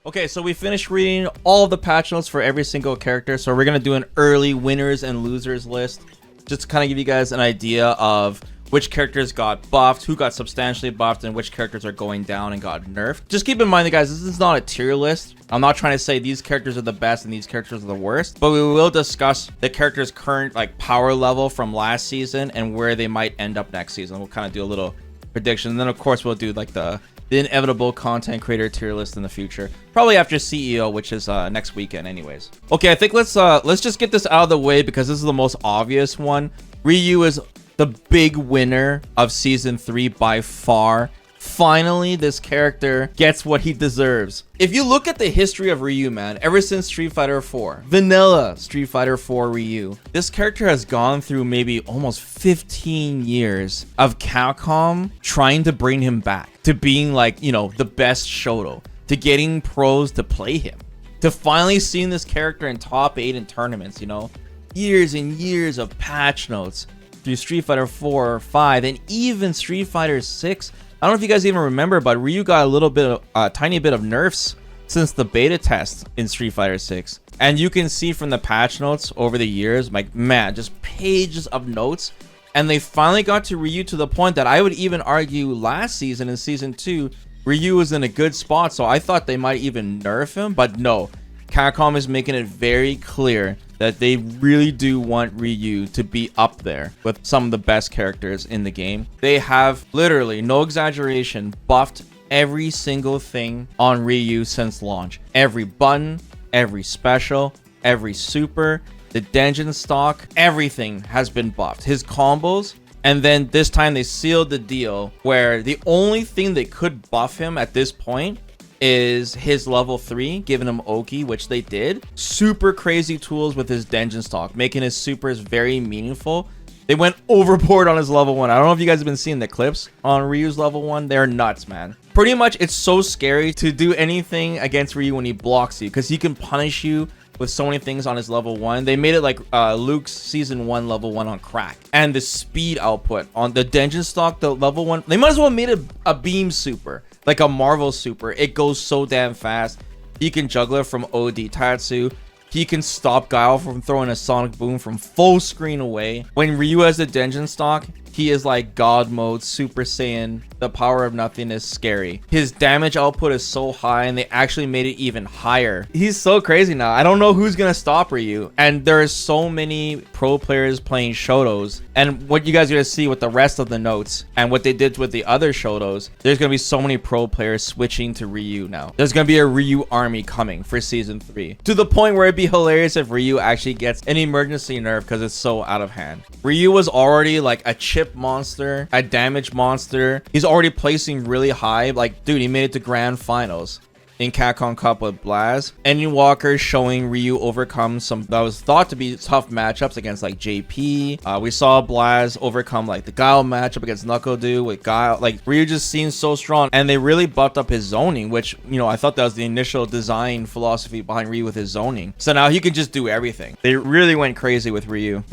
Okay, so we finished reading all of the patch notes for every single character. So we're going to do an early winners and losers list. Just to kind of give you guys an idea of which characters got buffed, who got substantially buffed, and which characters are going down and got nerfed. Just keep in mind, guys, this is not a tier list. I'm not trying to say these characters are the best and these characters are the worst, but we will discuss the characters' current power level from last season and where they might end up next season. We'll kind of do a little prediction, and then of course we'll do the inevitable content creator tier list in the future, probably after CEO, which is next weekend anyways. Okay, I think let's just get this out of the way because this is the most obvious one. Ryu is the big winner of season 3 by far. Finally, this character gets what he deserves. If you look at the history of Ryu, man, ever since Street Fighter 4, vanilla Street Fighter 4 Ryu, this character has gone through maybe almost 15 years of Capcom trying to bring him back to being the best Shoto, to getting pros to play him, to finally seeing this character in top 8 in tournaments, years and years of patch notes through Street Fighter 4 or 5 and even Street Fighter 6. I don't know if you guys even remember, but Ryu got a tiny bit of nerfs since the beta test in Street Fighter 6. And you can see from the patch notes over the years, just pages of notes. And they finally got to Ryu to the point that I would even argue last season in season 2, Ryu was in a good spot. So I thought they might even nerf him, but no. Capcom is making it very clear that they really do want Ryu to be up there with some of the best characters in the game. They have literally, no exaggeration, buffed every single thing on Ryu since launch. Every button, every special, every super, the dungeon stock, everything has been buffed. His combos. And then this time they sealed the deal where the only thing they could buff him at this point is his level 3, giving him Oki, which they did. Super crazy tools with his dungeon stock, making his supers very meaningful. They went overboard on his level 1. I don't know if you guys have been seeing the clips on Ryu's level 1. They're nuts, man. Pretty much, it's so scary to do anything against Ryu when he blocks you, because he can punish you with so many things on his level 1. They made it like Luke's season 1 level 1 on crack. And the speed output on the dungeon stock, the level 1, they might as well have made it a beam super, like a Marvel super. It goes so damn fast. He can juggle it from OD Tatsu. He can stop Guile from throwing a sonic boom from full screen away. When Ryu has the dungeon stock, he is like God mode, Super Saiyan. The power of nothing is scary. His damage output is so high, and they actually made it even higher. He's so crazy now. I don't know who's gonna stop Ryu. And there's so many pro players playing Shotos. And what you guys are gonna see with the rest of the notes and what they did with the other Shotos, there's gonna be so many pro players switching to Ryu now. There's gonna be a Ryu army coming for season 3. To the point where it'd be hilarious if Ryu actually gets an emergency nerf because it's so out of hand. Ryu was already like a chip monster, a damage monster. He's already placing really high. Dude, he made it to grand finals in Capcom Cup with Blaz. Enya Walker showing Ryu overcome some that was thought to be tough matchups against JP. We saw Blaz overcome the Guile matchup against NuckleDu with Guile. Ryu just seems so strong, and they really buffed up his zoning, which I thought that was the initial design philosophy behind Ryu with his zoning. So now he can just do everything. They really went crazy with Ryu.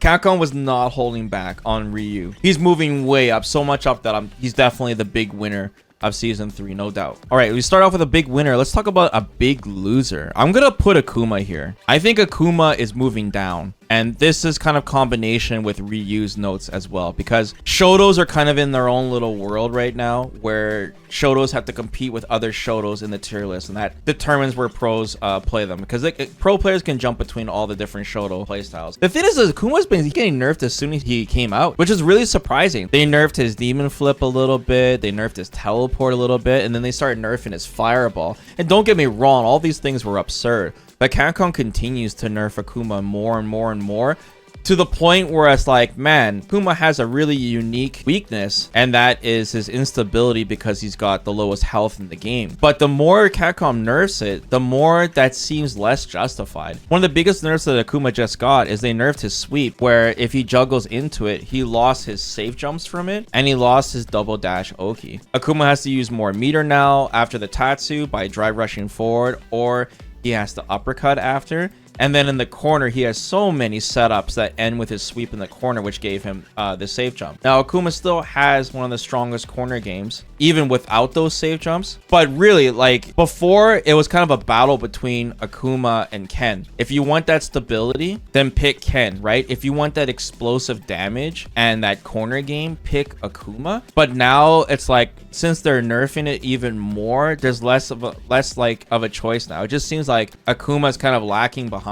Capcom was not holding back on Ryu. He's moving way up, so much up that he's definitely the big winner of season 3, no doubt. All right, we start off with a big winner. Let's talk about a big loser. I'm gonna put Akuma here. I think Akuma is moving down, and this is kind of combination with Ryu's notes as well, because Shotos are kind of in their own little world right now, where Shotos have to compete with other Shotos in the tier list, and that determines where pros play them, because pro players can jump between all the different Shoto playstyles. The thing is, Akuma's been getting nerfed as soon as he came out, which is really surprising. They nerfed his demon flip a little bit, they nerfed his teleport a little bit, and then they started nerfing his fireball. And don't get me wrong, all these things were absurd, but Capcom continues to nerf Akuma more and more and more, to the point where it's man, Akuma has a really unique weakness, and that is his instability because he's got the lowest health in the game. But the more Capcom nerfs it, the more that seems less justified. One of the biggest nerfs that Akuma just got is they nerfed his sweep, where if he juggles into it, he lost his safe jumps from it, and he lost his double dash Oki. Akuma has to use more meter now after the Tatsu by drive rushing forward, or he has to uppercut after. And then in the corner, he has so many setups that end with his sweep in the corner, which gave him the safe jump. Now, Akuma still has one of the strongest corner games, even without those safe jumps. But really, like, before, it was kind of a battle between Akuma and Ken. If you want that stability, then pick Ken, right? If you want that explosive damage and that corner game, pick Akuma. But now, it's like, since they're nerfing it even more, there's less of a choice now. It just seems like Akuma's kind of lacking behind.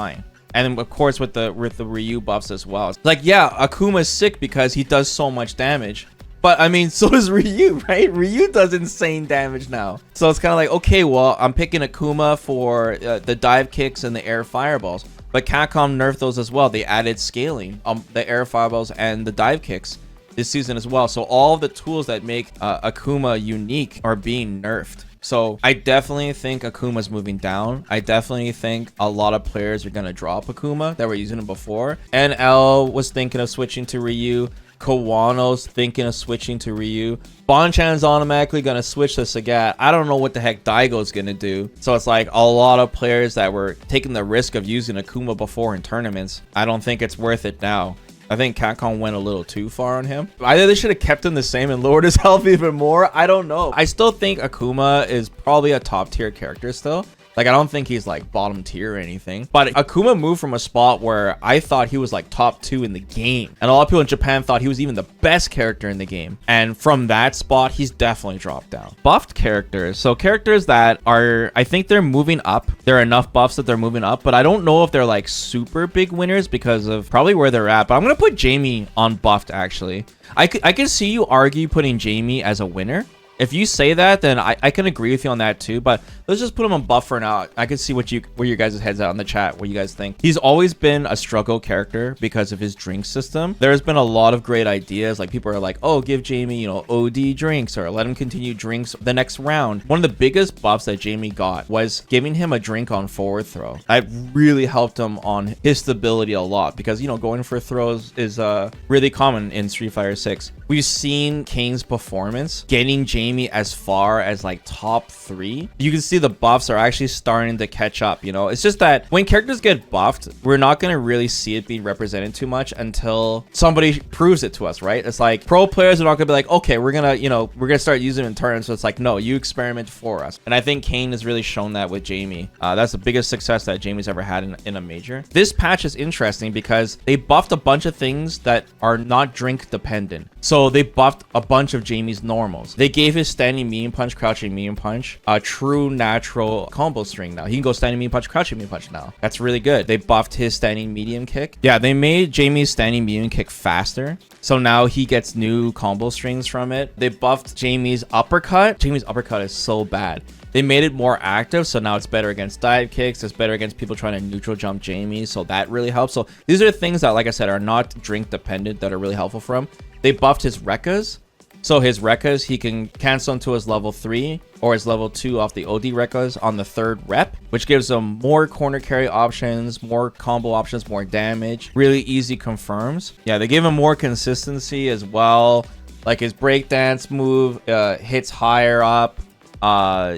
And of course with the Ryu buffs as well. It's like, yeah, Akuma's sick because he does so much damage, but I mean, so does Ryu, right? Ryu does insane damage now. So it's kind of like, okay, well, I'm picking Akuma for the dive kicks and the air fireballs, but Capcom nerfed those as well. They added scaling, the air fireballs and the dive kicks this season as well. So all of the tools that make Akuma unique are being nerfed. So I definitely think Akuma's moving down. I definitely think a lot of players are going to drop Akuma that were using him before. NL was thinking of switching to Ryu. Kawano's thinking of switching to Ryu. Bonchan's automatically going to switch to Sagat. I don't know what the heck Daigo's going to do. So it's like a lot of players that were taking the risk of using Akuma before in tournaments. I don't think it's worth it now. I think Capcom went a little too far on him. Either they should have kept him the same and lowered his health even more. I don't know. I still think Akuma is probably a top tier character still. Like, I don't think he's like bottom tier or anything, but Akuma moved from a spot where I thought he was like top 2 in the game, and a lot of people in Japan thought he was even the best character in the game. And from that spot, he's definitely dropped down. Buffed characters, so characters that are, I think they're moving up. There are enough buffs that they're moving up, but I don't know if they're like super big winners because of probably where they're at. But I'm gonna put Jamie on buffed. Actually, I can see you argue putting Jamie as a winner. If you say that, then I can agree with you on that too, but let's just put him on buff for now. I can see where your guys' heads at on the chat, what you guys think. He's always been a struggle character because of his drink system. There's been a lot of great ideas. Like, people are like, oh, give Jamie, you know, OD drinks, or let him continue drinks the next round. One of the biggest buffs that Jamie got was giving him a drink on forward throw. That really helped him on his stability a lot because, you know, going for throws is really common in Street Fighter 6. We've seen Kane's performance getting Jamie as far as like top 3. You can see the buffs are actually starting to catch up. You know, it's just that when characters get buffed, we're not going to really see it being represented too much until somebody proves it to us, right? It's like pro players are not going to be like, okay, we're going to start using it in turns. So it's like, no, you experiment for us. And I think Kane has really shown that with Jamie. That's the biggest success that Jamie's ever had in a major. This patch is interesting because they buffed a bunch of things that are not drink dependent. So they buffed a bunch of Jamie's normals. They gave his standing medium punch, crouching medium punch a true natural combo string now. He can go standing medium punch, crouching medium punch now. That's really good. They buffed his standing medium kick. Yeah, they made Jamie's standing medium kick faster. So now he gets new combo strings from it. They buffed Jamie's uppercut. Jamie's uppercut is so bad. They made it more active, so now it's better against dive kicks. It's better against people trying to neutral jump Jamie, so that really helps. So these are things that, like I said, are not drink dependent that are really helpful for him. They buffed his Rekkas. So his Rekkas, he can cancel into his level 3 or his level 2 off the OD Rekkas on the 3rd rep, which gives him more corner carry options, more combo options, more damage. Really easy confirms. Yeah, they gave him more consistency as well. Like his breakdance move hits higher up.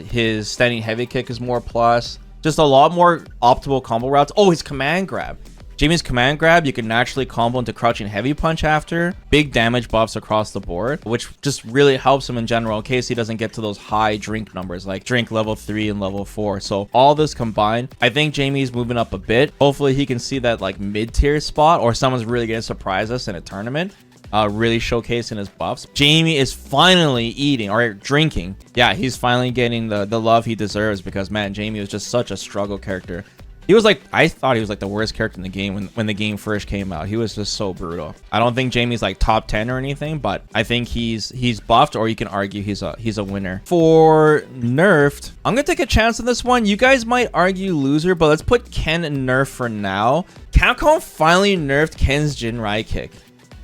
His standing heavy kick is more plus. Just a lot more optimal combo routes. Oh, his command grab. Jamie's command grab, you can naturally combo into crouching heavy punch after. Big damage buffs across the board, which just really helps him in general in case he doesn't get to those high drink numbers, like drink level 3 and level 4. So all this combined, I think Jamie's moving up a bit. Hopefully he can see that like mid-tier spot, or someone's really going to surprise us in a tournament. Really showcasing his buffs. Jamie is finally eating or drinking. Yeah, he's finally getting the love he deserves because, man, Jamie was just such a struggle character. He was like, I thought he was like the worst character in the game when the game first came out. He was just so brutal. I don't think Jamie's like top 10 or anything, but I think he's buffed, or you can argue he's a winner. For nerfed, I'm gonna take a chance on this one. You guys might argue loser, but let's put Ken in nerf for now. Capcom finally nerfed Ken's Jinrai kick,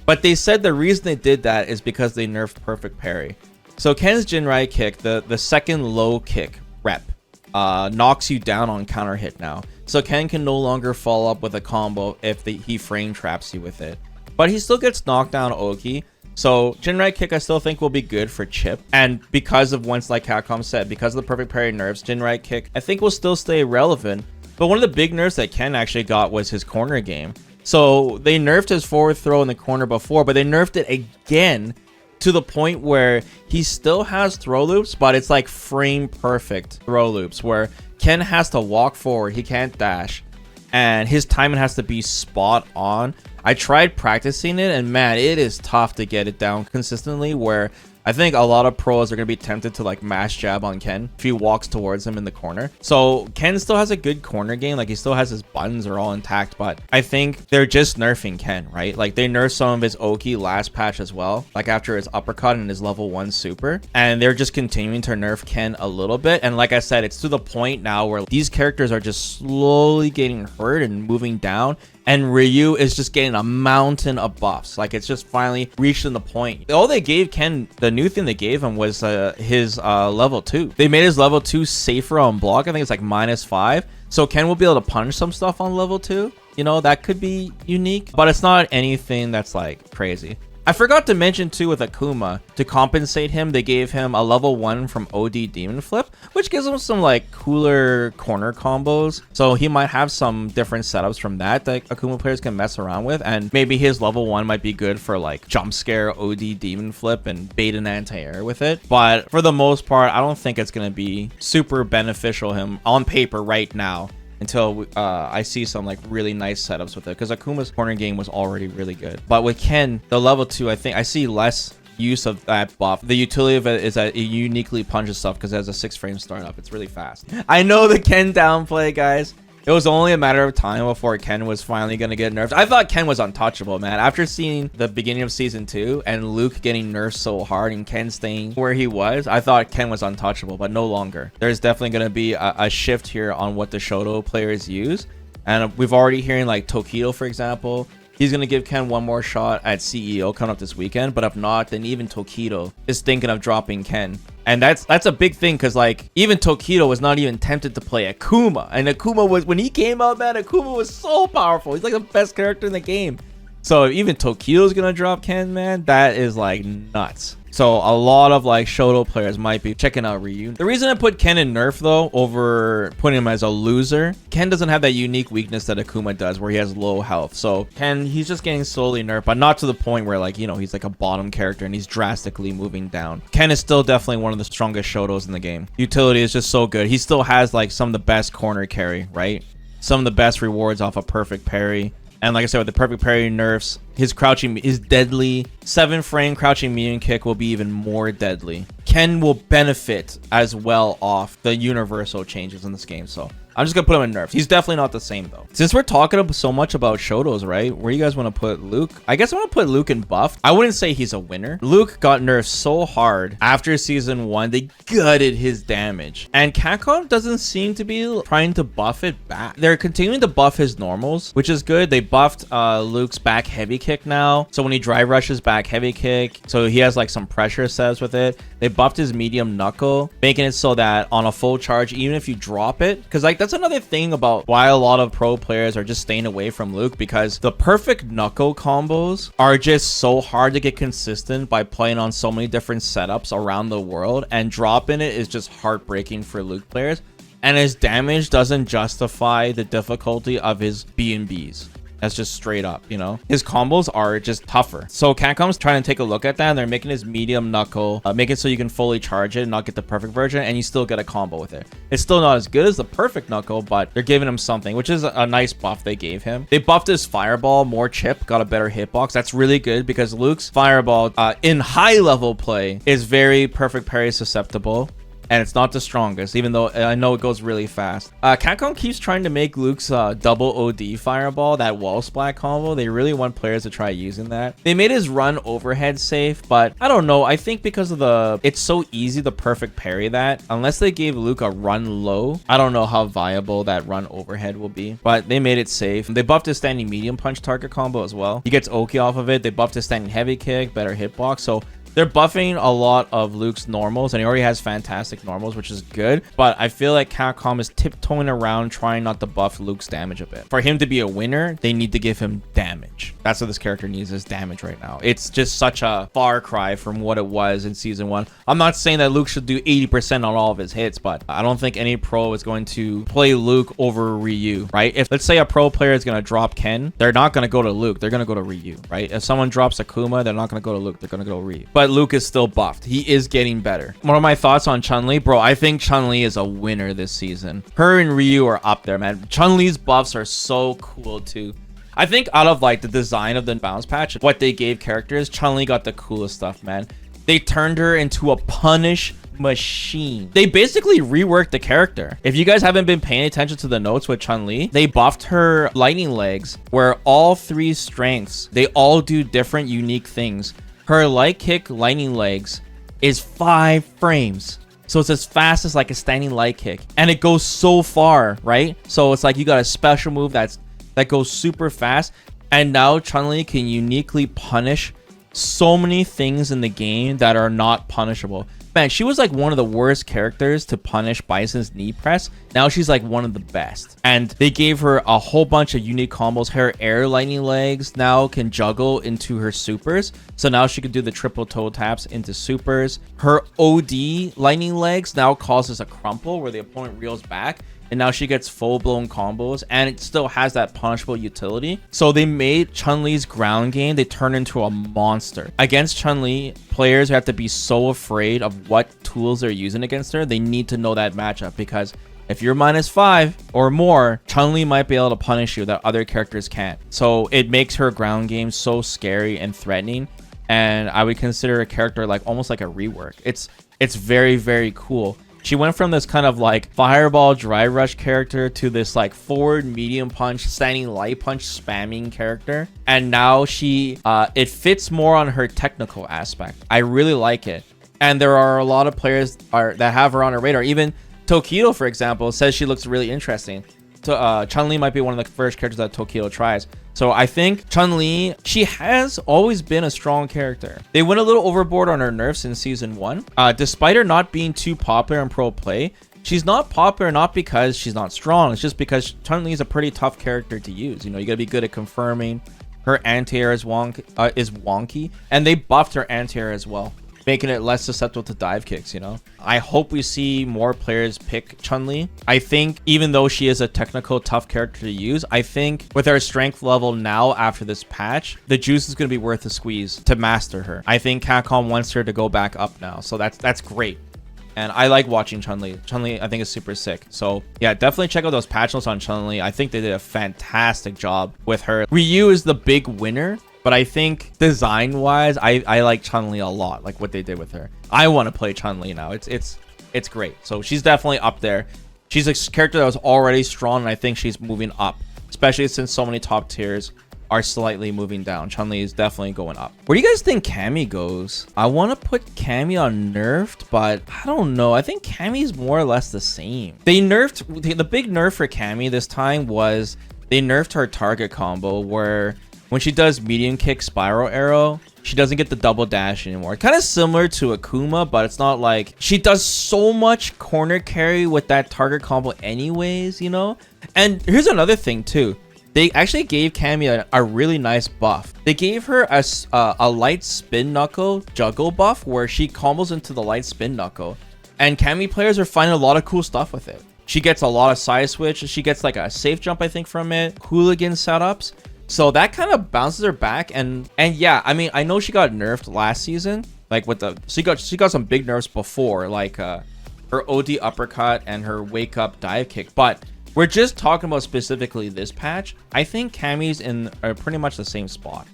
but they said the reason they did that is because they nerfed perfect parry. So Ken's Jinrai kick, the second low kick rep, knocks you down on counter hit now. So Ken can no longer follow up with a combo if he frame traps you with it. But he still gets knocked down Oki. So Jinrai kick I still think will be good for Chip. And because of once, like Capcom said, because of the perfect parry nerfs, Jinrai kick I think will still stay relevant. But one of the big nerfs that Ken actually got was his corner game. So they nerfed his forward throw in the corner before, but they nerfed it again to the point where he still has throw loops, but it's like frame perfect throw loops where Ken has to walk forward, he can't dash, and his timing has to be spot on. I tried practicing it, and man, it is tough to get it down consistently, where I think a lot of pros are going to be tempted to like mash jab on Ken if he walks towards him in the corner. So Ken still has a good corner game. Like he still has his buttons are all intact, but I think they're just nerfing Ken, right? Like they nerfed some of his Oki last patch as well, like after his uppercut and his level 1 super. And they're just continuing to nerf Ken a little bit. And like I said, it's to the point now where these characters are just slowly getting hurt and moving down. And Ryu is just getting a mountain of buffs. Like it's just finally reaching the point. All they gave Ken, the new thing they gave him was his level 2. They made his level 2 safer on block. I think it's like -5. So Ken will be able to punish some stuff on level 2. You know, that could be unique, but it's not anything that's like crazy. I forgot to mention too with Akuma, to compensate him, they gave him a level 1 from OD Demon Flip, which gives him some like cooler corner combos. So he might have some different setups from that Akuma players can mess around with. And maybe his level 1 might be good for like jump scare, OD Demon Flip, and bait and anti-air with it. But for the most part, I don't think it's going to be super beneficial him on paper right now, until I see some like really nice setups with it, because Akuma's corner game was already really good. But with Ken, the level 2, I think I see less use of that buff. The utility of it is that it uniquely punches stuff because it has a 6-frame startup. It's really fast. I know the Ken downplay, guys. It was only a matter of time before Ken was finally going to get nerfed. I thought Ken was untouchable, man. After seeing the beginning of season 2 and Luke getting nerfed so hard and Ken staying where he was, I thought Ken was untouchable, but no longer. There's definitely going to be a shift here on what the Shoto players use. And we've already hearing like Tokido, for example. He's going to give Ken one more shot at CEO coming up this weekend. But if not, then even Tokido is thinking of dropping Ken. And that's a big thing, because like even Tokido was not even tempted to play Akuma. And Akuma was, when he came out, man, Akuma was so powerful. He's like the best character in the game. So if even Tokido's going to drop Ken, man, that is like nuts. So a lot of like Shoto players might be checking out Ryu. The reason I put Ken in nerf though over putting him as a loser, Ken doesn't have that unique weakness that Akuma does where he has low health. So Ken, he's just getting slowly nerfed, but not to the point where like, you know, he's like a bottom character and he's drastically moving down. Ken is still definitely one of the strongest Shotos in the game. Utility is just so good. He still has like some of the best corner carry, right? Some of the best rewards off a perfect parry. And like I said, with the perfect parry nerfs, his crouching is deadly. 7-frame crouching medium kick will be even more deadly. Ken will benefit as well off the universal changes in this game. So I'm just going to put him in nerfs. He's definitely not the same though. Since we're talking so much about Shotos, right? Where do you guys want to put Luke? I guess I want to put Luke in buffed. I wouldn't say he's a winner. Luke got nerfed so hard after season 1. They gutted his damage. And Capcom doesn't seem to be trying to buff it back. They're continuing to buff his normals, which is good. They buffed Luke's back heavy kick now. So when he drive rushes, back heavy kick. So he has like some pressure sets with it. They buffed his medium knuckle, making it so that on a full charge, even if you drop it, because like that's another thing about why a lot of pro players are just staying away from Luke, because the perfect knuckle combos are just so hard to get consistent by playing on so many different setups around the world, and dropping it is just heartbreaking for Luke players. And his damage doesn't justify the difficulty of his B&Bs. That's just straight up, you know? His combos are just tougher. So Capcom's trying to take a look at that, and they're making his medium knuckle, make it so you can fully charge it and not get the perfect version, and you still get a combo with it. It's still not as good as the perfect knuckle, but they're giving him something, which is a nice buff they gave him. They buffed his fireball, more chip, got a better hitbox. That's really good, because Luke's fireball in high level play is very perfect parry susceptible. And it's not the strongest, even though I know it goes really fast. Capcom keeps trying to make Luke's double OD fireball, that wall splat combo. They really want players to try using that. They made his run overhead safe, but I don't know. I think because of it's so easy to perfect parry that, unless they gave Luke a run low, I don't know how viable that run overhead will be. But they made it safe. They buffed his standing medium punch target combo as well. He gets Oki off of it. They buffed his standing heavy kick, better hitbox. So They're buffing a lot of Luke's normals, and he already has fantastic normals, which is good. But I feel like Capcom is tiptoeing around trying not to buff Luke's damage a bit. For him to be a winner, they need to give him damage. That's what this character needs, is damage right now. It's just such a far cry from what it was in season 1. I'm not saying that Luke should do 80% on all of his hits, but I don't think any pro is going to play Luke over Ryu, right? If let's say a pro player is going to drop Ken, they're not going to go to Luke. They're going to go to Ryu, right? If someone drops Akuma, they're not going to go to Luke. They're going to go to Ryu. But Luke is still buffed. He is getting better. One of my thoughts on Chun-Li, bro, I think Chun-Li is a winner this season. Her and Ryu are up there, man. Chun-Li's buffs are so cool too. I think out of like the design of the bounce patch, what they gave characters, Chun-Li got the coolest stuff, man. They turned her into a punish machine. They basically reworked the character. If you guys haven't been paying attention to the notes with Chun-Li, they buffed her lightning legs, where all 3 strengths, they all do different unique things. Her light kick lightning legs is 5 frames. So it's as fast as like a standing light kick. And it goes so far, right? So it's like you got a special move that goes super fast. And now Chun-Li can uniquely punish so many things in the game that are not punishable. Man, she was like one of the worst characters to punish Bison's knee press. Now she's like one of the best. And they gave her a whole bunch of unique combos. Her air lightning legs now can juggle into her supers. So now she can do the triple toe taps into supers. Her OD lightning legs now causes a crumple where the opponent reels back. And now she gets full-blown combos, and it still has that punishable utility. So they made Chun-Li's ground game, they turned into a monster. Against Chun-Li, players have to be so afraid of what tools they're using against her. They need to know that matchup, because if you're -5 or more, Chun-Li might be able to punish you that other characters can't. So it makes her ground game so scary and threatening. And I would consider a character like almost like a rework. It's very, very cool. She went from this kind of like fireball dry rush character to this like forward medium punch, standing light punch spamming character. And now she, it fits more on her technical aspect. I really like it. And there are a lot of players that have her on her radar. Even Tokido, for example, says she looks really interesting. Chun-Li might be one of the first characters that Tokido tries. So I think Chun-Li, she has always been a strong character. They went a little overboard on her nerfs in season 1. Despite her not being too popular in pro play, she's not popular not because she's not strong. It's just because Chun-Li is a pretty tough character to use. You know, you gotta be good at confirming. Her anti-air is wonky, and they buffed her anti-air as well, making it less susceptible to dive kicks, you know? I hope we see more players pick Chun-Li. I think even though she is a technical tough character to use, I think with her strength level now after this patch, the juice is going to be worth the squeeze to master her. I think Capcom wants her to go back up now, so that's great. And I like watching Chun-Li. Chun-Li, I think, is super sick. So yeah, definitely check out those patch notes on Chun-Li. I think they did a fantastic job with her. Ryu is the big winner. But I think design-wise, I like Chun-Li a lot, like what they did with her. I want to play Chun-Li now. It's great. So she's definitely up there. She's a character that was already strong, and I think she's moving up, especially since so many top tiers are slightly moving down. Chun-Li is definitely going up. Where do you guys think Cammy goes? I want to put Cammy on nerfed, but I don't know. I think Cammy's more or less the same. They nerfed, the big nerf for Cammy this time was they nerfed her target combo, where when she does medium kick spiral arrow, she doesn't get the double dash anymore. Kind of similar to Akuma, but it's not like she does so much corner carry with that target combo anyways, you know? And here's another thing too. They actually gave Cammy a really nice buff. They gave her a light spin knuckle juggle buff where she combos into the light spin knuckle. And Cammy players are finding a lot of cool stuff with it. She gets a lot of side switch. She gets like a safe jump, I think, from it. Hooligan setups. So that kind of bounces her back, and yeah, I mean, I know she got nerfed last season, like with the she got some big nerfs before, like her OD uppercut and her wake up dive kick. But we're just talking about specifically this patch. I think Cammy's in pretty much the same spot.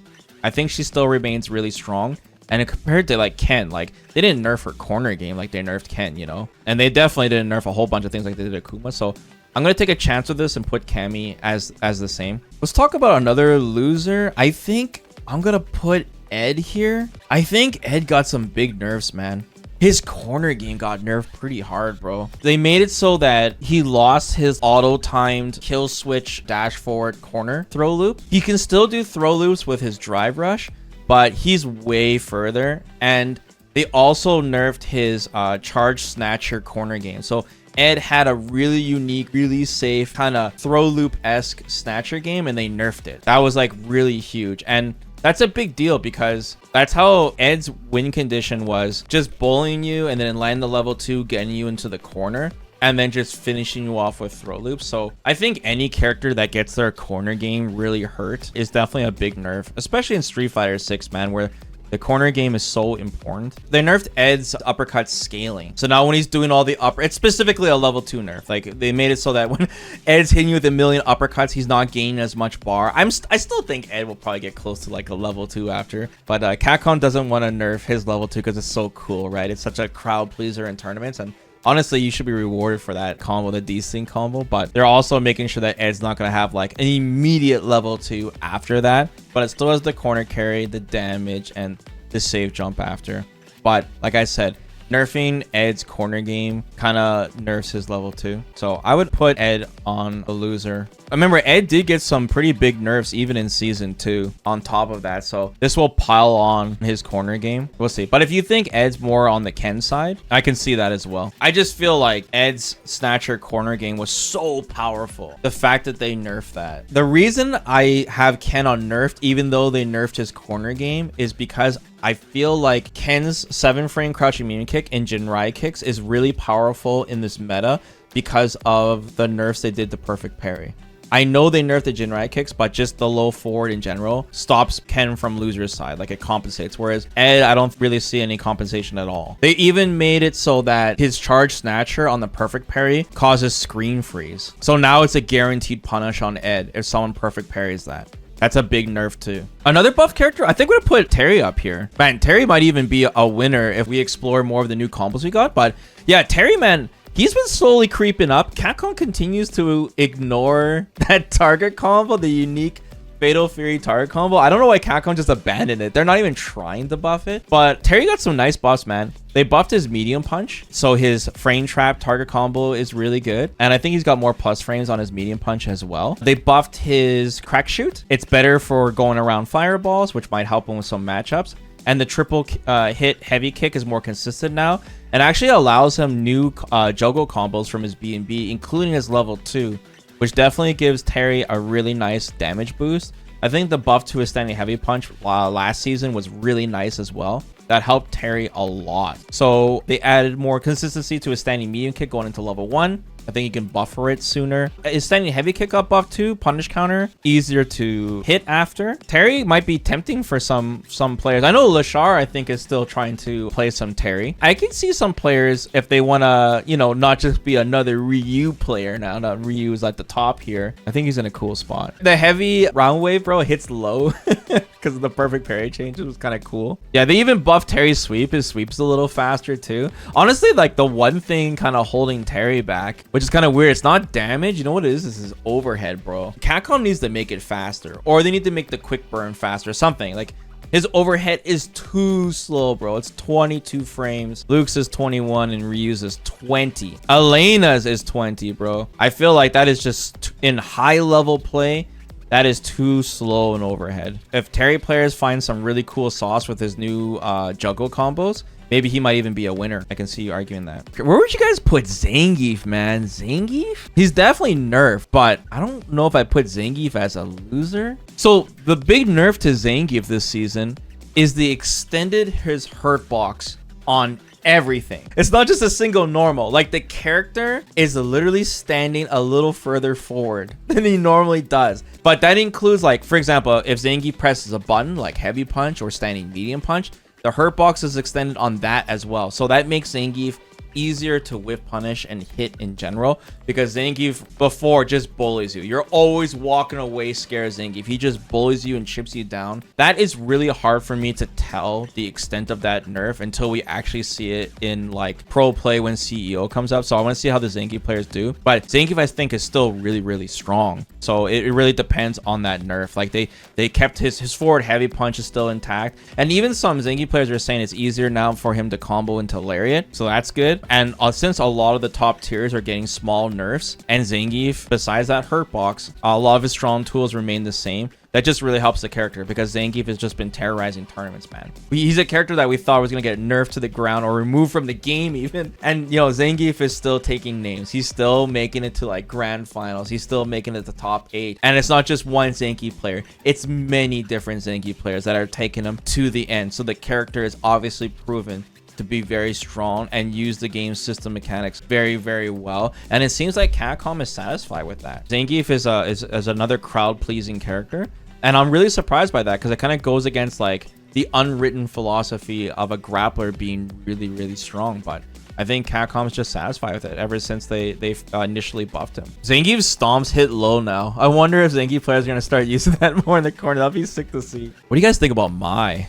I think she still remains really strong, and compared to like Ken, like they didn't nerf her corner game like they nerfed Ken, you know, and they definitely didn't nerf a whole bunch of things like they did Akuma. So I'm going to take a chance with this and put Cammy as the same. Let's talk about another loser. I think I'm going to put Ed here. I think Ed got some big nerfs, man. His corner game got nerfed pretty hard, bro. They made it so that he lost his auto-timed kill switch dash forward corner throw loop. He can still do throw loops with his drive rush, but he's way further. And They also nerfed his charge snatcher corner game. So Ed had a really unique, really safe kind of throw loop-esque snatcher game, and they nerfed it. That was like really huge. And that's a big deal because that's how Ed's win condition was, just bullying you and then land the level 2, getting you into the corner, and then just finishing you off with throw loops. So I think any character that gets their corner game really hurt is definitely a big nerf, especially in Street Fighter 6, man, where the corner game is so important. They nerfed Ed's uppercut scaling. So now when he's doing all the it's specifically a level 2 nerf. Like they made it so that when Ed's hitting you with a million uppercuts, he's not gaining as much bar. I still think Ed will probably get close to like a level 2 after. But Capcom doesn't want to nerf his level 2 because it's so cool, right? It's such a crowd pleaser in tournaments. And honestly, you should be rewarded for that combo, the desync combo, but they're also making sure that Ed's not going to have like an immediate level 2 after that, but it still has the corner carry, the damage, and the save jump after. But like I said, nerfing Ed's corner game kind of nerfs his level 2. So I would put Ed on a loser. Remember, Ed did get some pretty big nerfs even in season 2 on top of that. So this will pile on his corner game. We'll see. But if you think Ed's more on the Ken side, I can see that as well. I just feel like Ed's snatcher corner game was so powerful. The fact that they nerfed that. The reason I have Ken on nerfed, even though they nerfed his corner game, is because I feel like Ken's 7-frame crouching medium kick and Jinrai kicks is really powerful in this meta because of the nerfs they did to perfect parry. I know they nerfed the Jinrai kicks, but just the low forward in general stops Ken from loser's side. Like it compensates. Whereas Ed, I don't really see any compensation at all. They even made it so that his charge snatcher on the perfect parry causes screen freeze. So now it's a guaranteed punish on Ed if someone perfect parries that. That's a big nerf too. Another buff character, I think we're gonna put Terry up here. Man, Terry might even be a winner if we explore more of the new combos we got. But yeah, Terry, man, he's been slowly creeping up. Capcom continues to ignore that target combo, the unique Fatal Fury target combo. I don't know why Capcom just abandoned it. They're not even trying to buff it. But Terry got some nice buffs, man. They buffed his medium punch, so his frame trap target combo is really good. And I think he's got more plus frames on his medium punch as well. They buffed his crack shoot. It's better for going around fireballs, which might help him with some matchups. And the triple hit heavy kick is more consistent now, and actually allows him new juggle combos from his B&B, including his level 2, which definitely gives Terry a really nice damage boost. I think the buff to his standing heavy punch last season was really nice as well. That helped Terry a lot. So they added more consistency to his standing medium kick going into level 1. I think you can buffer it sooner. His standing heavy kick got buffed too. Punish counter, easier to hit after. Terry might be tempting for some players. I know Lashar, I think, is still trying to play some Terry. I can see some players, if they want to, you know, not just be another Ryu player now. Not Ryu is at the top here. I think he's in a cool spot. The heavy round wave, bro, hits low because of the perfect parry change. It was kind of cool. Yeah, they even buffed Terry's sweep. His sweep's a little faster too. Honestly, like the one thing kind of holding Terry back, which is kind of weird, it's not damage. You know what it is? This is overhead, bro. Capcom needs to make it faster, or they need to make the quick burn faster, something. Like his overhead is too slow, bro. It's 22 frames. Luke's is 21 and Ryu's is 20. Elena's is 20, bro. I feel like that is just in high level play. That is too slow and overhead. If Terry players find some really cool sauce with his new juggle combos, maybe he might even be a winner. I can see you arguing that. Where would you guys put Zangief, man? Zangief? He's definitely nerfed, but I don't know if I put Zangief as a loser. So the big nerf to Zangief this season is the extended his hurt box on everything. It's not just a single normal. Like the character is literally standing a little further forward than he normally does. But that includes, like, for example, if Zangief presses a button like heavy punch or standing medium punch, the hurt box is extended on that as well. So that makes Zangief easier to whiff punish and hit in general, because Zangief before just bullies you. You're always walking away scared of Zangief. He just bullies you and chips you down. That is really hard for me to tell the extent of that nerf until we actually see it in like pro play when CEO comes up. So I want to see how the Zangief players do. But Zangief, I think, is still really, really strong. So it really depends on that nerf. Like they kept his forward heavy punch is still intact. And even some Zangief players are saying it's easier now for him to combo into Lariat. So that's good. And since a lot of the top tiers are getting small nerfs, and Zangief, besides that hurt box, a lot of his strong tools remain the same. That just really helps the character because Zangief has just been terrorizing tournaments, man. He's a character that we thought was going to get nerfed to the ground or removed from the game even. And, you know, Zangief is still taking names. He's still making it to like grand finals. He's still making it to top 8. And it's not just one Zangief player. It's many different Zangief players that are taking him to the end. So the character is obviously proven to be very strong and use the game system mechanics very, very well. And it seems like Capcom is satisfied with that. Zangief is another crowd-pleasing character. And I'm really surprised by that because it kind of goes against like the unwritten philosophy of a grappler being really, really strong. But I think Capcom's just satisfied with it ever since they initially buffed him. Zangief's stomps hit low now. I wonder if Zangief players are going to start using that more in the corner. That'd be sick to see. What do you guys think about Mai?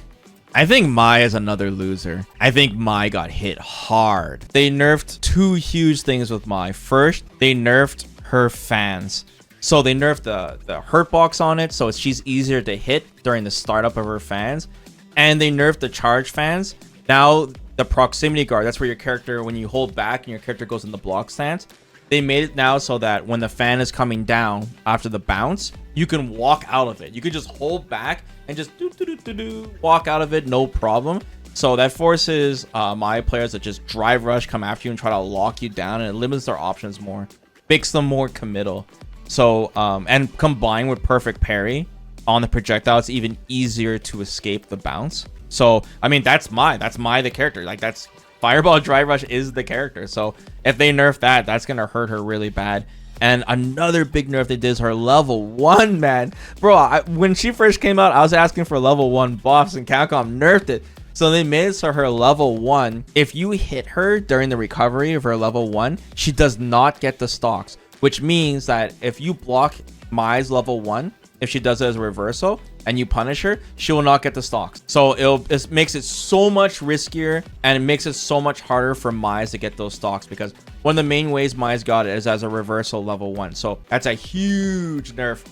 I think Mai is another loser. I think Mai got hit hard. They nerfed 2 huge things with Mai. First, they nerfed her fans. So they nerfed the hurt box on it, so she's easier to hit during the startup of her fans. And they nerfed the charge fans. Now the proximity guard, that's where your character, when you hold back and your character goes in the block stance, they made it now so that when the fan is coming down after the bounce, you can walk out of it. You could just hold back and just walk out of it, no problem. So that forces my players to just drive rush, come after you and try to lock you down, and it limits their options more, makes them more committal. So and combined with perfect parry on the projectile, it's even easier to escape the bounce. So I mean, that's Mai the character. Like, that's Fireball Drive Rush is the character. So if they nerf that, that's gonna hurt her really bad. And another big nerf they did is her level 1, man. Bro, when she first came out, I was asking for level 1 buffs and Capcom nerfed it. So they made it so her level 1, if you hit her during the recovery of her level 1, she does not get the stocks. Which means that if you block Mai's level 1, if she does it as a reversal and you punish her, she will not get the stocks. So it makes it so much riskier, and it makes it so much harder for Mai's to get those stocks, because one of the main ways Mai's got it is as a reversal level 1. So that's a huge nerf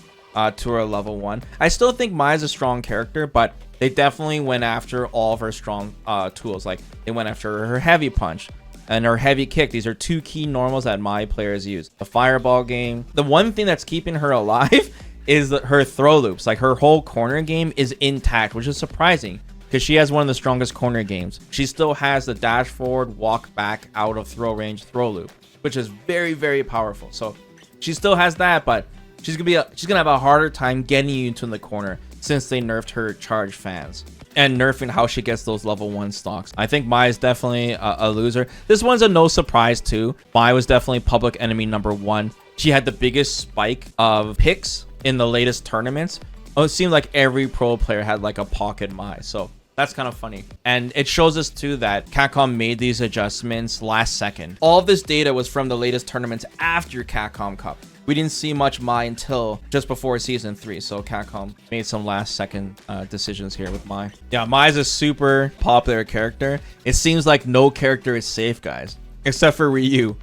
to her level 1. I still think Mai's a strong character, but they definitely went after all of her strong tools. Like, they went after her heavy punch and her heavy kick. These are 2 key normals that my players use. The fireball game. The one thing that's keeping her alive is her throw loops. Like, her whole corner game is intact, which is surprising because she has one of the strongest corner games. She still has the dash forward, walk back out of throw range throw loop, which is very, very powerful. So she still has that, but she's gonna have a harder time getting you into the corner since they nerfed her charge fans and nerfing how she gets those level 1 stocks. I think Mai is definitely a loser. This one's a no surprise too. Mai was definitely public enemy number 1. She had the biggest spike of picks in the latest tournaments. Oh, it seemed like every pro player had like a pocket Mai. So that's kind of funny. And it shows us too that Capcom made these adjustments last second. All of this data was from the latest tournaments after Capcom Cup. We didn't see much Mai until just before season 3, so Capcom made some last second decisions here with Mai. Yeah, Mai is a super popular character. It seems like no character is safe, guys, except for Ryu.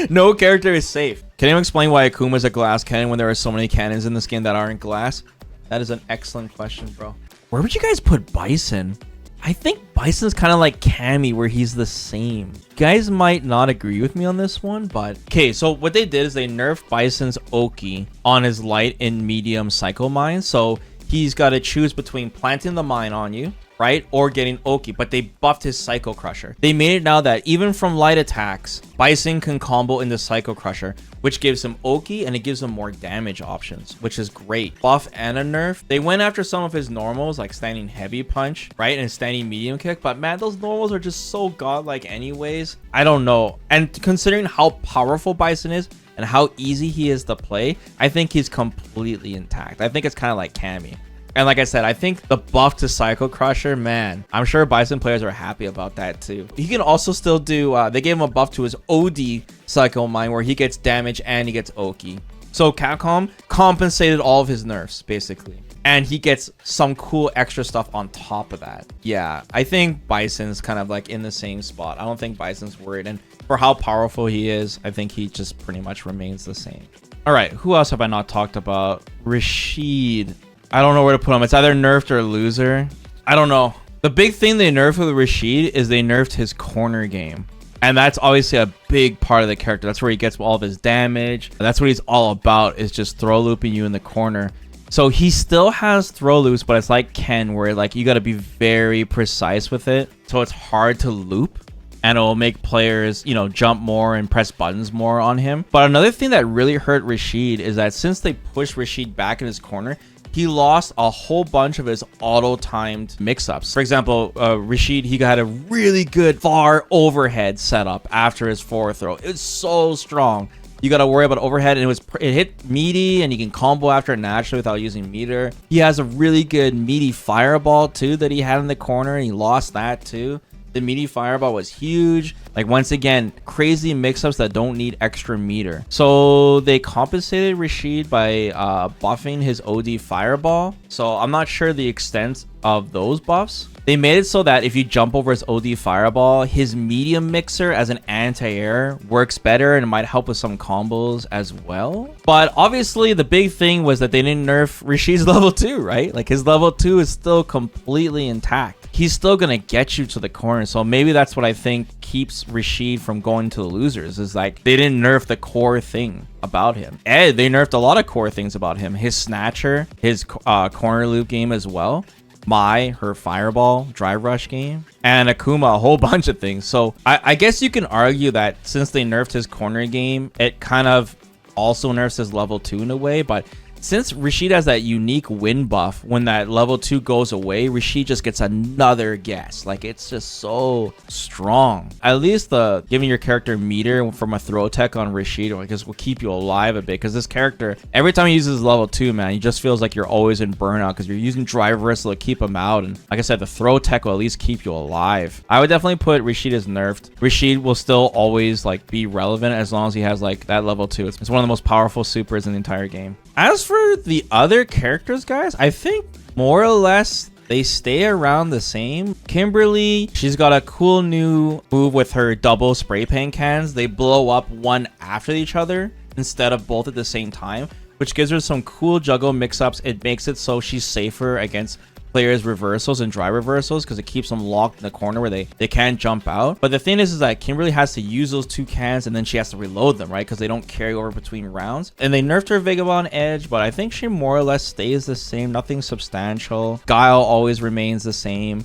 No character is safe. Can anyone explain why Akuma is a glass cannon when there are so many cannons in this game that aren't glass? That is an excellent question, bro. Where would you guys put Bison? I think Bison's kind of like Cammy, where he's the same. You guys might not agree with me on this one, but okay, so what they did is they nerfed Bison's Oki on his light and medium cycle mine. So he's got to choose between planting the mine on you, right, or getting Oki, but they buffed his Psycho Crusher. They made it now that even from light attacks, Bison can combo into Psycho Crusher, which gives him Oki and it gives him more damage options, which is great. Buff and a nerf. They went after some of his normals, like standing heavy punch, right, and standing medium kick, but man, those normals are just so godlike anyways. I don't know. And considering how powerful Bison is and how easy he is to play, I think he's completely intact. I think it's kind of like Cammy. And like I said, I think the buff to Psycho Crusher, man, I'm sure Bison players are happy about that too. He can also still do, they gave him a buff to his OD Psycho Mine where he gets damage and he gets Oki. So Capcom compensated all of his nerfs, basically. And he gets some cool extra stuff on top of that. Yeah, I think Bison's kind of like in the same spot. I don't think Bison's worried. And for how powerful he is, I think he just pretty much remains the same. All right, who else have I not talked about? Rashid. I don't know where to put him. It's either nerfed or loser. I don't know. The big thing they nerfed with Rashid is they nerfed his corner game. And that's obviously a big part of the character. That's where he gets all of his damage. That's what he's all about, is just throw looping you in the corner. So he still has throw loops, but it's like Ken, where like you got to be very precise with it. So it's hard to loop. And it'll make players, you know, jump more and press buttons more on him. But another thing that really hurt Rashid is that since they pushed Rashid back in his corner, he lost a whole bunch of his auto-timed mix-ups. For example, Rashid, he had a really good far overhead setup after his forward throw. It's so strong. You got to worry about overhead, and it hit meaty, and you can combo after it naturally without using meter. He has a really good meaty fireball too that he had in the corner, and he lost that too. The meaty fireball was huge. Like, once again, crazy mix-ups that don't need extra meter. So they compensated Rashid by buffing his OD fireball. So I'm not sure the extent of those buffs. They made it so that if you jump over his OD fireball, his medium mixer as an anti-air works better, and it might help with some combos as well. But obviously the big thing was that they didn't nerf Rashid's level 2, right? Like, his level 2 is still completely intact. He's still gonna get you to the corner. So maybe that's what I think keeps Rashid from going to the losers, is like they didn't nerf the core thing about him. And they nerfed a lot of core things about him. His snatcher, his corner loop game as well. Her fireball drive rush game, and Akuma, a whole bunch of things. So I guess you can argue that since they nerfed his corner game, it kind of also nerfs his level 2 in a way. But since Rashid has that unique wind buff, when that level 2 goes away, Rashid just gets another guess. Like, it's just so strong. At least the giving your character meter from a throw tech on Rashid, I guess, will keep you alive a bit. Because this character, every time he uses level 2, man, he just feels like you're always in burnout because you're using drive reversal to keep him out. And like I said, the throw tech will at least keep you alive. I would definitely put Rashid as nerfed. Rashid will still always like be relevant as long as he has like that level 2. It's one of the most powerful supers in the entire game. As for the other characters, guys, I think more or less they stay around the same. Kimberly, she's got a cool new move with her double spray paint cans. They blow up one after each other instead of both at the same time, which gives her some cool juggle mix-ups. It makes it so she's safer against players' reversals and drive reversals because it keeps them locked in the corner where they can't jump out. But the thing is that Kimberly has to use those 2 cans and then she has to reload them, right? Because they don't carry over between rounds. And they nerfed her Vagabond Edge, but I think she more or less stays the same. Nothing substantial. Guile always remains the same.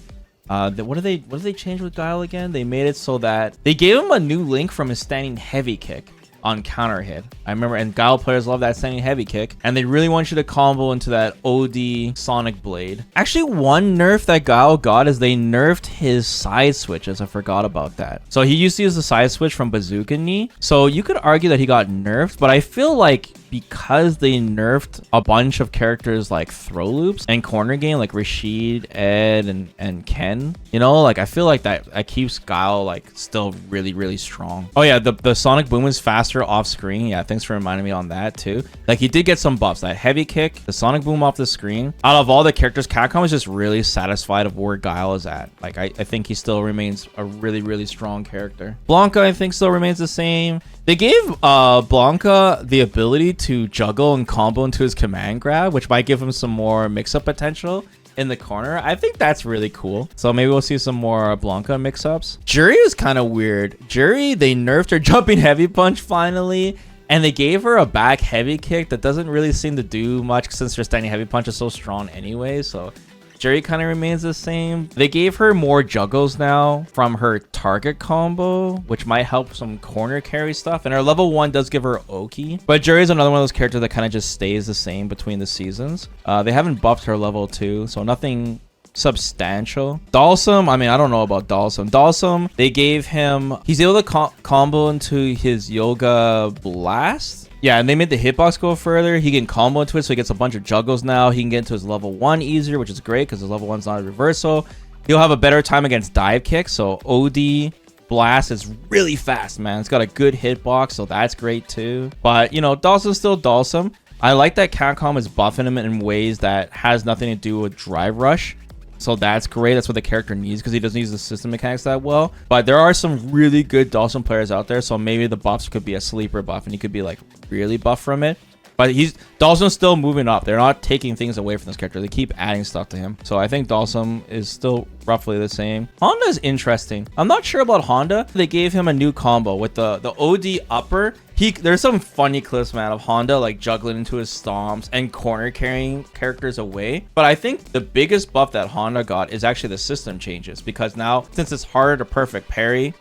What did they change with Guile again? They made it so that they gave him a new link from his standing heavy kick on counter hit. I remember, and Guile players love that standing heavy kick, and they really want you to combo into that OD Sonic Blade. Actually, one nerf that Guile got is they nerfed his side switches. I forgot about that. So he used to use the side switch from Bazooka Knee. So you could argue that he got nerfed, but I feel like because they nerfed a bunch of characters like throw loops and corner game, like Rashid, Ed, and Ken, you know, like I feel like that keeps Guile like still really, really strong. Oh yeah, the Sonic Boom is faster off screen. Yeah, thanks for reminding me on that too. Like, he did get some buffs. That heavy kick, the Sonic Boom off the screen. Out of all the characters, Capcom is just really satisfied of where Guile is at. Like, I think he still remains a really, really strong character. Blanka, I think, still remains the same. They gave Blanka the ability to juggle and combo into his command grab, which might give him some more mix-up potential in the corner. I think that's really cool. So maybe we'll see some more Blanka mix-ups. Juri is kind of weird. Juri, they nerfed her jumping heavy punch finally, and they gave her a back heavy kick that doesn't really seem to do much since her standing heavy punch is so strong anyway. So Juri kind of remains the same. They gave her more juggles now from her target combo, which might help some corner carry stuff. And her level 1 does give her Oki. But Juri is another one of those characters that kind of just stays the same between the seasons. They haven't buffed her level 2, so nothing substantial. Dhalsim, I mean, I don't know about Dhalsim. Dhalsim, they gave him, he's able to combo into his Yoga Blast. Yeah, and they made the hitbox go further. He can combo into it, so he gets a bunch of juggles now. He can get into his level 1 easier, which is great because his level 1's not a reversal. He'll have a better time against dive kicks, so OD Blast is really fast, man. It's got a good hitbox, so that's great too. But, you know, Dhalsim's still Dhalsim. I like that Capcom is buffing him in ways that has nothing to do with drive rush. So that's great. That's what the character needs because he doesn't use the system mechanics that well. But there are some really good Dhalsim players out there. So maybe the buffs could be a sleeper buff and he could be like really buff from it. But Dhalsim's still moving up. They're not taking things away from this character. They keep adding stuff to him. So I think Dhalsim is still roughly the same. Honda's interesting. I'm not sure about Honda. They gave him a new combo with the OD upper. There's some funny clips, man, of Honda like juggling into his stomps and corner carrying characters away. But I think the biggest buff that Honda got is actually the system changes, because now since it's harder to perfect parry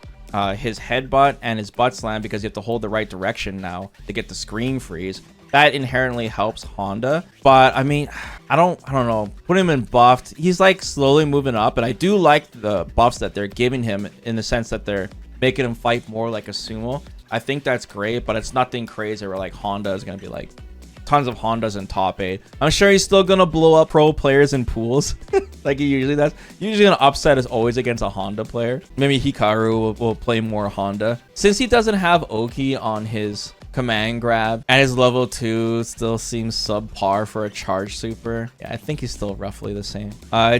his headbutt and his butt slam, because you have to hold the right direction now to get the screen freeze, that inherently helps Honda. But I mean, I don't know, put him in buffed. He's like slowly moving up, and I do like the buffs that they're giving him in the sense that they're making him fight more like a sumo. I think that's great, but it's nothing crazy where like Honda is gonna be like tons of Hondas in top 8. I'm sure he's still gonna blow up pro players in pools like he usually does. Usually an upset is always against a Honda player. Maybe Hikaru will play more Honda. Since he doesn't have Oki on his command grab and his level 2 still seems subpar for a charge super, yeah, I think he's still roughly the same.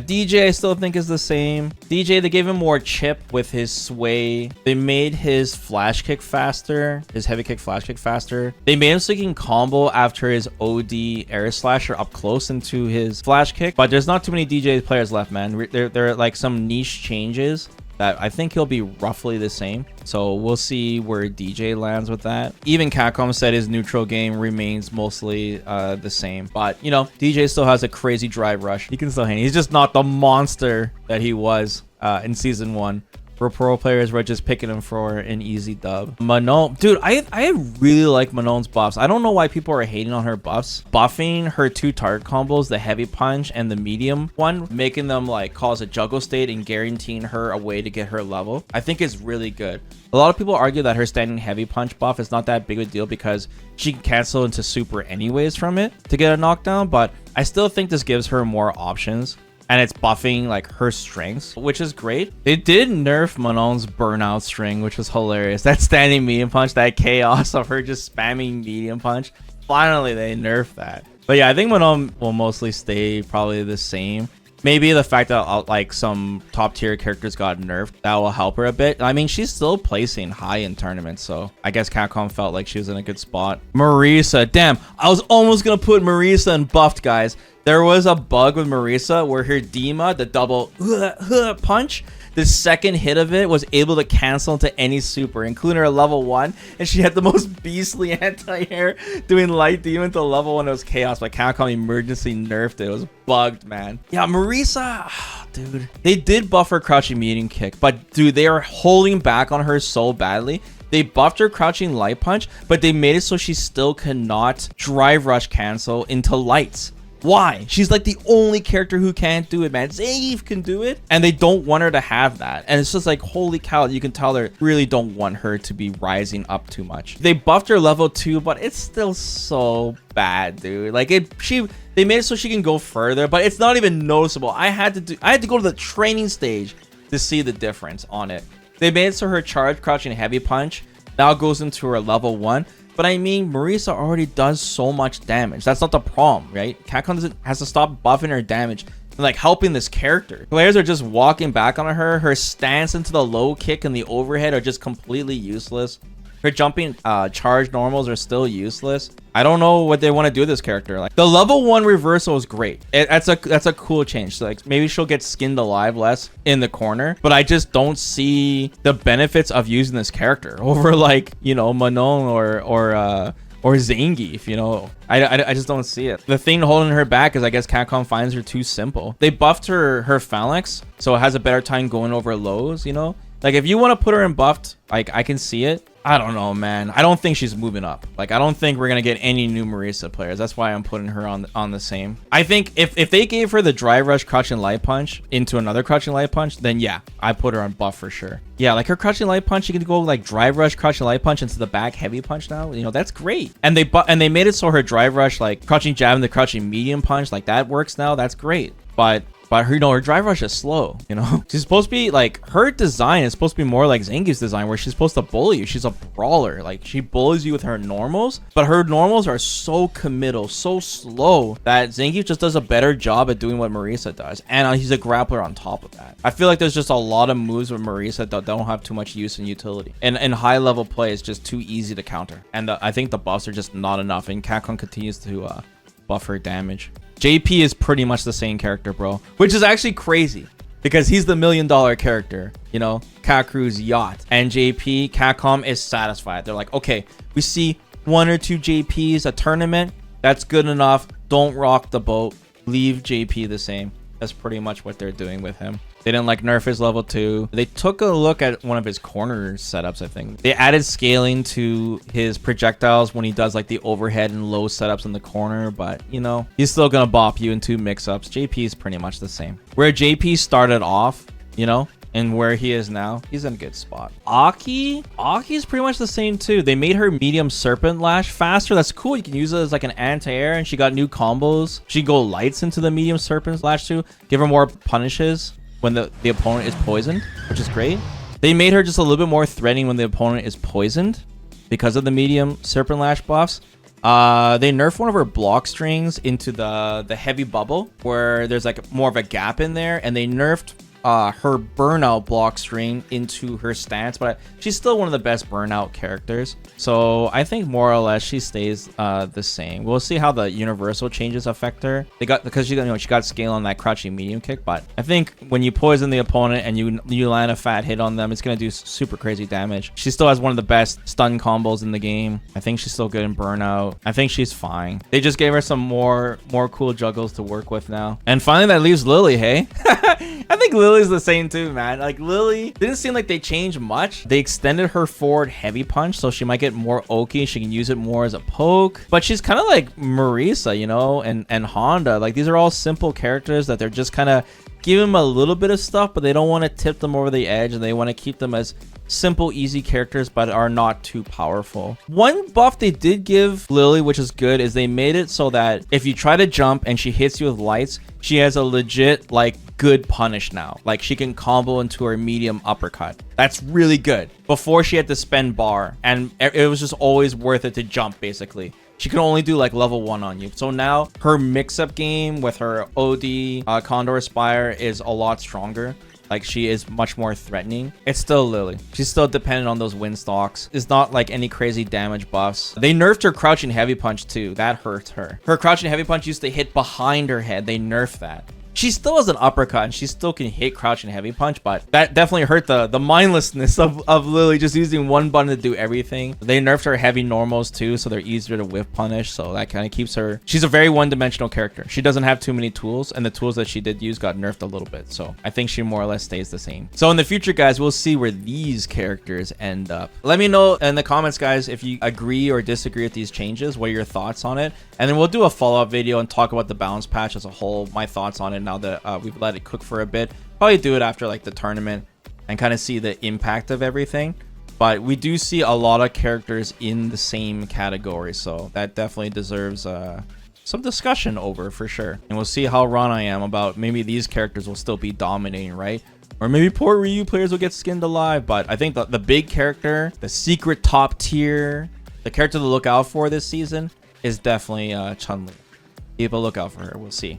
Dee Jay I still think is the same. Dee Jay, they gave him more chip with his sway. They made his flash kick faster, his heavy kick flash kick faster. They made him so he can combo after his OD air slasher up close into his flash kick. But there's not too many Dee Jay players left, man. There are like some niche changes that I think he'll be roughly the same. So we'll see where Dee Jay lands with that. Even Capcom said his neutral game remains mostly the same. But, you know, Dee Jay still has a crazy drive rush. He can still hang. He's just not the monster that he was in Season 1. Where pro players were just picking him for an easy dub. Manon, dude, I really like Manon's buffs. I don't know why people are hating on her buffs. Buffing her 2 target combos, the heavy punch and the medium one, making them like cause a juggle state and guaranteeing her a way to get her level, I think is really good. A lot of people argue that her standing heavy punch buff is not that big a deal because she can cancel into super anyways from it to get a knockdown, but I still think this gives her more options. And it's buffing like her strengths, which is great. They did nerf Manon's burnout string, which was hilarious. That standing medium punch, that chaos of her just spamming medium punch. Finally, they nerfed that. But yeah, I think Manon will mostly stay probably the same. Maybe the fact that like some top tier characters got nerfed, that will help her a bit. I mean, she's still placing high in tournaments, so I guess Capcom felt like she was in a good spot. Marisa, damn, I was almost gonna put Marisa in buffed, guys. There was a bug with Marisa where her Dima, the double punch, the second hit of it was able to cancel into any super, including her level 1, and she had the most beastly anti-air doing light demon to level 1. It was chaos, but Capcom emergency nerfed it. It was bugged, man. Yeah, Marisa, dude, they did buff her crouching medium kick, but dude, they are holding back on her so badly. They buffed her crouching light punch, but they made it so she still cannot drive rush cancel into lights. Why? She's like the only character who can't do it, man. Zangief can do it, and they don't want her to have that. And it's just like, holy cow, you can tell they really don't want her to be rising up too much. They buffed her level 2, but it's still so bad, dude. Like they made it so she can go further, but it's not even noticeable. I had to go to the training stage to see the difference on it. They made it so her charge crouching heavy punch now goes into her level 1. But I mean, Marisa already does so much damage. That's not the problem, right? Capcom has to stop buffing her damage and like helping this character. Players are just walking back on her. Her stance into the low kick and the overhead are just completely useless. Her jumping charge normals are still useless. I don't know what they want to do with this character. Like the level 1 reversal is great. That's a cool change. So like maybe she'll get skinned alive less in the corner, but I just don't see the benefits of using this character over like, you know, Manon or Zangief, you know. I just don't see it. The thing holding her back is I guess Capcom finds her too simple. They buffed her phalanx so it has a better time going over lows, you know. Like if you want to put her in buffed, like I can see it. I don't know, man. I don't think she's moving up. Like I don't think we're gonna get any new Marisa players. That's why I'm putting her on the same. I think if they gave her the drive rush crouching light punch into another crouching light punch, then yeah, I put her on buff for sure. Yeah, like her crouching light punch, she can go like drive rush crouching light punch into the back heavy punch now. You know, that's great. And they made it so her drive rush like crouching jab and the crouching medium punch, like that works now. That's great. But But her, her drive rush is slow, She's supposed to be like, her design is supposed to be more like Zangief's design, where she's supposed to bully you. She's a brawler. Like, she bullies you with her normals, but her normals are so committal, so slow, that Zangief just does a better job at doing what Marisa does. And he's a grappler on top of that. I feel like there's just a lot of moves with Marisa that don't have too much use and utility. And in high level play, it's just too easy to counter. And I think the buffs are just not enough. And Capcom continues to buff her damage. JP is pretty much the same character, bro, which is actually crazy because he's the $1 million character, Cat Crew's yacht. And JP, Capcom is satisfied. They're like, okay, we see 1 or 2 JPs a tournament. That's good enough. Don't rock the boat. Leave JP the same. That's pretty much what they're doing with him. They didn't like nerf his level 2. They took a look at one of his corner setups, I think. They added scaling to his projectiles when he does like the overhead and low setups in the corner, but he's still gonna bop you in 2 mix-ups. JP is pretty much the same. Where JP started off, and where he is now, he's in a good spot. Aki's pretty much the same too. They made her medium serpent lash faster. That's cool. You can use it as like an anti-air, and she got new combos. She go lights into the medium serpent lash too. Give her more punishes when the opponent is poisoned, which is great. They made her just a little bit more threatening when the opponent is poisoned because of the medium serpent lash buffs. They nerfed one of her block strings into the heavy bubble, where there's like more of a gap in there, and they nerfed her burnout block string into her stance, but she's still one of the best burnout characters. So I think more or less she stays the same. We'll see how the universal changes affect her. Because she got scale on that crouching medium kick, but I think when you poison the opponent and you land a fat hit on them, it's gonna do super crazy damage. She still has one of the best stun combos in the game. I think she's still good in burnout. I think she's fine. They just gave her some more cool juggles to work with now. And finally, that leaves Lily. Hey, I think Lily's the same too, man. Like, Lily didn't seem like they changed much. They extended her forward heavy punch, so she might get more Oki. She can use it more as a poke, but she's kind of like Marisa, and Honda. Like, these are all simple characters that they're just kind of giving them a little bit of stuff, but they don't want to tip them over the edge, and they want to keep them as simple, easy characters, but are not too powerful. One buff they did give Lily, which is good, is they made it so that if you try to jump and she hits you with lights, she has a legit like good punish now. Like, she can combo into her medium uppercut. That's really good. Before, she had to spend bar, and it was just always worth it to jump, basically. She can only do like level 1 on you. So now her mix-up game with her OD Condor Spire is a lot stronger. Like, she is much more threatening. It's still Lily. She's still dependent on those wind stalks. It's not like any crazy damage buffs. They nerfed her crouching heavy punch too. That hurt her. Her crouching heavy punch used to hit behind her head. They nerfed that. She still has an uppercut, and she still can hit crouching heavy punch, but that definitely hurt the mindlessness of Lily just using one button to do everything. They nerfed her heavy normals too, so they're easier to whiff punish, so that kind of keeps her... She's a very one-dimensional character. She doesn't have too many tools, and the tools that she did use got nerfed a little bit, so I think she more or less stays the same. So in the future, guys, we'll see where these characters end up. Let me know in the comments, guys, if you agree or disagree with these changes. What are your thoughts on it? And then we'll do a follow-up video and talk about the balance patch as a whole, my thoughts on it now that we've let it cook for a bit. Probably do it after like the tournament and kind of see the impact of everything. But we do see a lot of characters in the same category, so that definitely deserves some discussion over for sure. And we'll see how wrong I am about maybe these characters will still be dominating, right? Or maybe poor Ryu players will get skinned alive. But I think the big character, the secret top tier, the character to look out for this season is definitely Chun-Li. Keep a lookout for her. We'll see.